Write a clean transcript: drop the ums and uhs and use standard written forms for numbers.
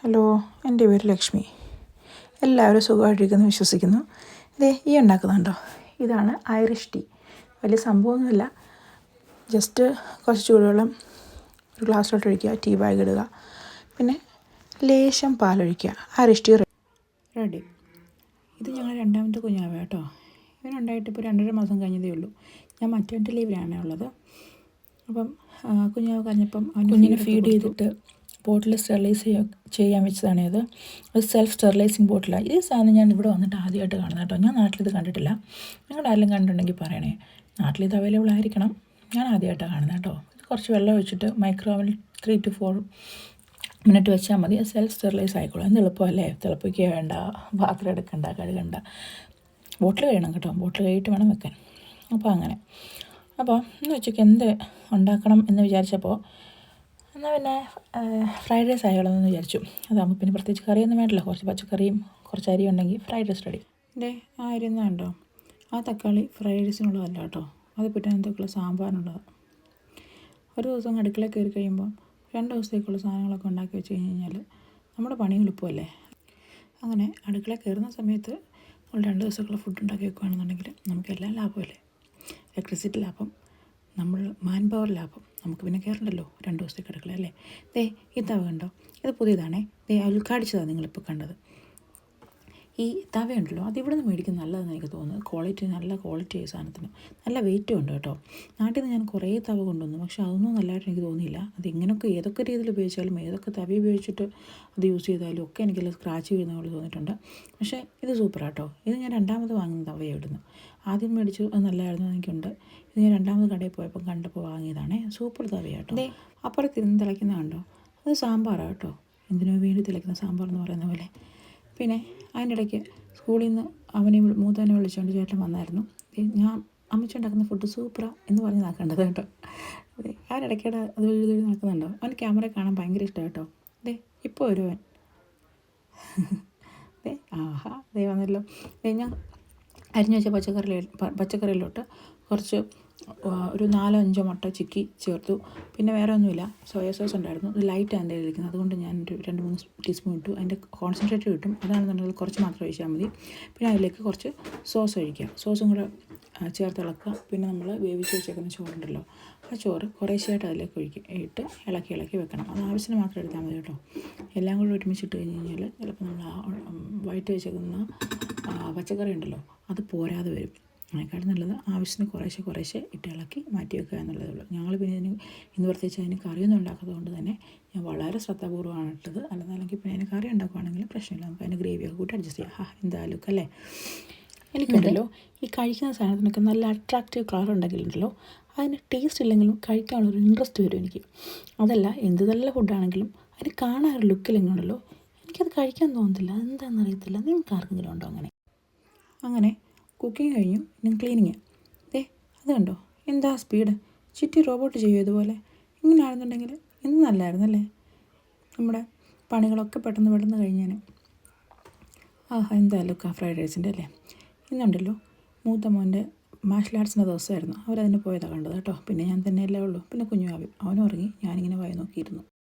Hello, എൻ്റെ പേര് ലക്ഷ്മി. എല്ലാവരും സുഖമായിട്ടിരിക്കുന്നു വിശ്വസിക്കുന്നു. ഈ ഉണ്ടാക്കുന്നുണ്ടോ? ഇതാണ് ഐറിഷ് ടീ. വലിയ സംഭവമൊന്നുമില്ല. ജസ്റ്റ് കുറച്ച് ചൂടുവെള്ളം ഒരു ഗ്ലാസ്സിലോട്ട് ഒഴിക്കുക, ടീ ബാഗ് ഇടുക, പിന്നെ ലേശം പാലൊഴിക്കുക. Irish tea ready. ഇത് ഞങ്ങൾ രണ്ടാമത്തെ കുഞ്ഞാവ കേട്ടോ. ഇവനുണ്ടായിട്ട് ഇപ്പോൾ 2.5 മാസം കഴിഞ്ഞതേ ഉള്ളൂ. ഞാൻ മറ്റേൺറ്റി ലീവിലാണ് ഉള്ളത്. അപ്പം കുഞ്ഞാവ് കഴിഞ്ഞപ്പം കുഞ്ഞിനെ ഫീഡ് ചെയ്തിട്ട് ബോട്ടിൽ സ്റ്റെറിലൈസ് ചെയ്യാൻ വെച്ചതാണ് ഇത്. സെൽഫ് സ്റ്റെറിലൈസിങ് ബോട്ടിലാണ്. ഈ സാധനം ഞാൻ ഇവിടെ വന്നിട്ട് ആദ്യമായിട്ട് കാണുന്നത് കേട്ടോ. ഞാൻ നാട്ടിലിത് കണ്ടിട്ടില്ല. നിങ്ങളുടെ ആരെങ്കിലും കണ്ടിട്ടുണ്ടെങ്കിൽ പറയണേ. നാട്ടിലിത് അവൈലബിൾ ആയിരിക്കണം. ഞാൻ ആദ്യമായിട്ടാണ് കാണുന്നത് കേട്ടോ. ഇത് കുറച്ച് വെള്ളം ഒഴിച്ചിട്ട് മൈക്രോവേവിൽ 3 to 4 മിനിറ്റ് വെച്ചാൽ മതി. സെൽഫ് സ്റ്റെറിലൈസ് ആയിക്കോളും. എന്ത് എളുപ്പമല്ലേ. തിളപ്പിക്കുക വേണ്ട, പാത്രം എടുക്കണ്ട, കഴുകണ്ട. ബോട്ടിൽ കഴിയണം കേട്ടോ. ബോട്ടിൽ കഴിയിട്ട് വേണം വെക്കാൻ. അപ്പോൾ അങ്ങനെ. അപ്പോൾ ഇന്ന് ഉച്ചയ്ക്ക് എന്ത് ഉണ്ടാക്കണം എന്ന് വിചാരിച്ചപ്പോൾ എന്നാൽ പിന്നെ ഫ്രൈഡ് റൈസ് ആയോളെന്ന് വിചാരിച്ചു. അതാകുമ്പോൾ പിന്നെ പ്രത്യേകിച്ച് കറിയൊന്നും വേണ്ടല്ലോ. കുറച്ച് പച്ചക്കറിയും കുറച്ച് അരി ഉണ്ടെങ്കിൽ ഫ്രൈഡ് റൈസ് റെഡി. ആ അരി എന്നാ ഉണ്ടോ? ആ തക്കാളി ഫ്രൈഡ് റൈസിനുള്ളതല്ല കേട്ടോ. അത് പിന്നെ എന്തൊക്കെയുള്ള സാമ്പാറിനുള്ളത്. ഒരു ദിവസം അടുക്കളയിൽ കയറി കഴിയുമ്പോൾ 2 ദിവസത്തേക്കുള്ള സാധനങ്ങളൊക്കെ ഉണ്ടാക്കി വെച്ച് കഴിഞ്ഞാൽ നമ്മുടെ പണി എളുപ്പമല്ലേ. അങ്ങനെ അടുക്കളയിൽ കയറുന്ന സമയത്ത് നമ്മൾ 2 ദിവസത്തേക്കുള്ള ഫുഡ് ഉണ്ടാക്കി വെക്കുകയാണെന്നുണ്ടെങ്കിൽ നമുക്കെല്ലാം ലാഭമല്ലേ. ഇലക്ട്രിസിറ്റി ലാഭം, നമ്മൾ മാൻ പവർ ലാഭം. നമുക്ക് പിന്നെ കയറണ്ടല്ലോ 2 ദിവസത്തേക്ക് അടുക്കള അല്ലേ. ഈ തവ കണ്ടോ? ഇത് പുതിയതാണേ. ഉദ്ഘാടിച്ചതാണ് നിങ്ങളിപ്പോൾ കണ്ടത്. ഈ തവയുണ്ടല്ലോ, അതിവിടെ നിന്ന് മേടിക്കുന്നത് നല്ലതെന്ന് എനിക്ക് തോന്നുന്നത്. നല്ല ക്വാളിറ്റി ആയ സാധനത്തിന് നല്ല വെയിറ്റും ഉണ്ട് കേട്ടോ. നാട്ടിൽ നിന്ന് ഞാൻ കുറേ തവ കൊണ്ടുവന്നു, പക്ഷേ അതൊന്നും നല്ലതായിട്ട് എനിക്ക് തോന്നിയില്ല. അത് ഇങ്ങനെയൊക്കെ ഏതൊക്കെ രീതിയിൽ ഉപയോഗിച്ചാലും ഏതൊക്കെ തവ ഉപയോഗിച്ചിട്ട് അത് യൂസ് ചെയ്താലും ഒക്കെ എനിക്കെല്ലാം സ്ക്രാച്ച് വീഴുന്ന പോലെ തോന്നിയിട്ടുണ്ട്. പക്ഷേ ഇത് സൂപ്പറാട്ടോ. ഇത് ഞാൻ 2ാമത് വാങ്ങുന്ന തവയാണ് ഇവിടുന്ന്. ആദ്യം മേടിച്ചു, അത് നല്ലതായിരുന്നു എനിക്കുണ്ട്. ഇത് ഞാൻ 2ാമത് കടയിൽ പോയപ്പോൾ കണ്ടപ്പോൾ വാങ്ങിയതാണേ. സൂപ്പർ തവയാട്ടോ. അപ്പുറത്തിരുന്ന് തിളയ്ക്കുന്ന കണ്ടോ? അത് സാമ്പാറാണ് കേട്ടോ. എന്തിനോ വേണ്ടി തിളയ്ക്കുന്ന സാമ്പാർ എന്ന് പറയുന്ന പോലെ. പിന്നെ അതിൻ്റെ ഇടയ്ക്ക് സ്കൂളിൽ നിന്ന് മൂത്തവനെ വിളിച്ചുകൊണ്ട് ചേട്ടൻ വന്നായിരുന്നു. ഞാൻ അമ്മച്ചി ഉണ്ടാക്കുന്ന ഫുഡ് സൂപ്പറാ എന്ന് പറഞ്ഞ് നടക്കേണ്ടത് കേട്ടോ. അതിനിടയ്ക്കിടെ അത് എഴുതി നടക്കുന്നുണ്ടോ? അവന് ക്യാമറ കാണാൻ ഭയങ്കര ഇഷ്ടമാണ് കേട്ടോ. ഇപ്പോൾ വരുവൻ. ആഹാ, വന്നല്ലോ. ഞാൻ അരിഞ്ഞു വെച്ച പച്ചക്കറിയിലോട്ട് കുറച്ച് ഒരു 4-5 മുട്ട ചിക്കി ചേർത്തു. പിന്നെ വേറെ ഒന്നുമില്ല. സോയ സോസ് ഉണ്ടായിരുന്നു. ഇത് ലൈറ്റാണ് എൻ്റെ ഇരിക്കുന്നത്. അതുകൊണ്ട് ഞാൻ ഒരു 2-3 ടീസ്പൂൺ ഇട്ടു. അതിൻ്റെ കോൺസെൻട്രേറ്റ് കിട്ടും. അതാണെന്നുണ്ടെങ്കിൽ കുറച്ച് മാത്രം ഒഴിച്ചാൽ മതി. പിന്നെ അതിലേക്ക് കുറച്ച് സോസ് ഒഴിക്കുക. സോസും കൂടെ ചേർത്ത് ഇളക്കുക. പിന്നെ നമ്മൾ വേവിച്ച് വെച്ചേക്കുന്ന ചോറുണ്ടല്ലോ, ആ ചോറ് കുറേശ്ശെയായിട്ട് അതിലേക്ക് ഇട്ട് ഇളക്കി വെക്കണം. അത് ആവശ്യത്തിന് മാത്രം എടുത്താൽ മതി കേട്ടോ. എല്ലാം കൂടെ ഒരുമിച്ചിട്ട് കഴിഞ്ഞ് കഴിഞ്ഞാൽ ചിലപ്പോൾ നമ്മൾ വഴറ്റി വെച്ചേക്കുന്ന പച്ചക്കറി ഉണ്ടല്ലോ, അത് പോരാതെ വരും. അതിനേക്കാളും നല്ലത് ആവശ്യത്തിന് കുറേശ്ശെ ഇട്ട് ഇളക്കി മാറ്റി വെക്കുക എന്നുള്ളതേ ഉള്ളൂ. ഞങ്ങൾ പിന്നെ ഇന്ന് പ്രത്യേകിച്ച് അതിന് കറിയൊന്നും ഉണ്ടാക്കാത്തത് കൊണ്ട് തന്നെ ഞാൻ വളരെ ശ്രദ്ധാപൂർവ്വമാണ് ഇട്ടത്. അല്ലെങ്കിൽ പിന്നെ അതിന് കറി ഉണ്ടാക്കുകയാണെങ്കിൽ പ്രശ്നമില്ല. നമുക്ക് അതിന് ഗ്രേവിയൊക്കെ കൂട്ടി അഡ്ജസ്റ്റ് ചെയ്യാം. എന്താ ലുക്ക് അല്ലേ. എനിക്കുണ്ടല്ലോ ഈ കഴിക്കുന്ന സാധനത്തിനൊക്കെ നല്ല അട്രാക്റ്റീവ് കളർ ഉണ്ടെങ്കിലുണ്ടല്ലോ, അതിന് ടേസ്റ്റ് ഇല്ലെങ്കിലും കഴിക്കാനുള്ളൊരു ഇൻട്രസ്റ്റ് വരും എനിക്ക്. അതല്ല, എന്ത് നല്ല ഫുഡാണെങ്കിലും അതിന് കാണാനൊരു ലുക്കില്ലെങ്കിലുണ്ടല്ലോ എനിക്കത് കഴിക്കാൻ തോന്നത്തില്ല. എന്താണെന്നറിയത്തില്ല. നിങ്ങൾക്ക് ആർക്കെങ്കിലും ഉണ്ടോ അങ്ങനെ കുക്കിംഗ് കഴിഞ്ഞു. ഇനി ക്ലീനിങ്. അത് കണ്ടോ, എന്താ സ്പീഡ്. ചിറ്റി റോബോട്ട് ചെയ്യുമോ ഇതുപോലെ? ഇങ്ങനെ ആണെന്നുണ്ടെങ്കിൽ എന്ത് നല്ലതായിരുന്നല്ലേ. നമ്മുടെ പണികളൊക്കെ പെട്ടെന്ന് കഴിഞ്ഞാൽ. എന്താ ലുക്കാ ഫ്രൈഡ് റൈസിൻ്റെ അല്ലേ. ഇന്നുണ്ടല്ലോ മൂത്ത മോൻ്റെ മാർഷൽ ആർട്സിൻ്റെ ദിവസമായിരുന്നു. അവരതിന് പോയതാണ് കണ്ടത് കേട്ടോ. പിന്നെ ഞാൻ തന്നെയല്ലേ ഉള്ളൂ. പിന്നെ കുഞ്ഞു അവനും ഉറങ്ങി. ഞാനിങ്ങനെ വായി നോക്കിയിരുന്നു.